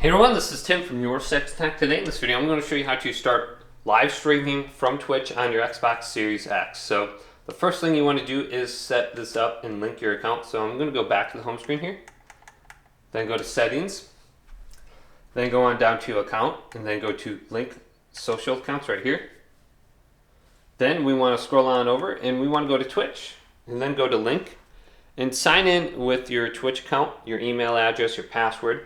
Hey everyone, this is Tim from Your Six Tech. Today in this video I'm going to show you how to start live streaming from Twitch on your Xbox Series X. So the first thing you want to do is set this up and link your account. So I'm going to go back to the home screen here, then go to settings, then go on down to account, and then go to link social accounts right here. Then we want to scroll on over and we want to go to Twitch and then go to link and sign in with your Twitch account, your email address, your password.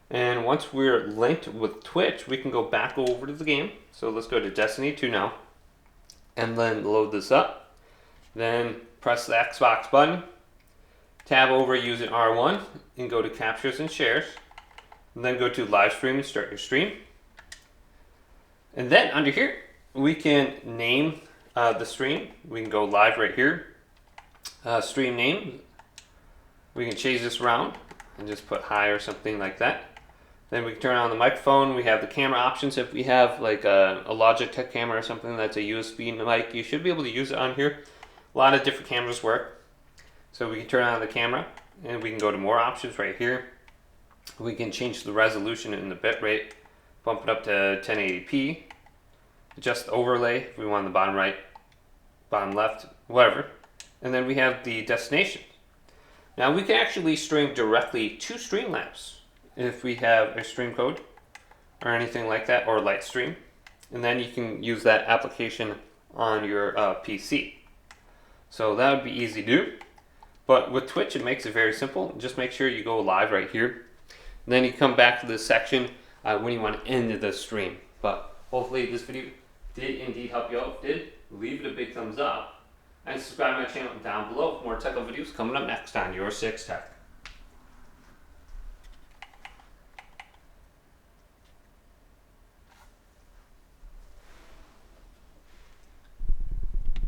And once we're linked with Twitch, we can go back over to the game. So let's go to Destiny 2 now, and then load this up. Then press the Xbox button, tab over using R1, and go to captures and shares. And then go to live stream and start your stream. And then under here, we can name the stream. We can go live right here. Stream name. We can change this around and just put hi or something like that. Then we can turn on the microphone. We have the camera options. If we have like a Logitech camera or something that's a USB mic, you should be able to use it on here. A lot of different cameras work. So we can turn on the camera and we can go to more options right here. We can change the resolution and the bit rate, bump it up to 1080p, adjust the overlay if we want the bottom right, bottom left, whatever. And then we have the destination. Now we can actually stream directly to Streamlabs if we have a stream code or anything like that, or Lightstream, and then you can use that application on your PC. So that would be easy to do. But with Twitch, it makes it very simple. Just make sure you go live right here. And then you come back to this section when you want to end the stream. But hopefully this video did indeed help you out. If it did, leave it a big thumbs up and subscribe to my channel down below for more technical videos coming up next on Your Six Tech.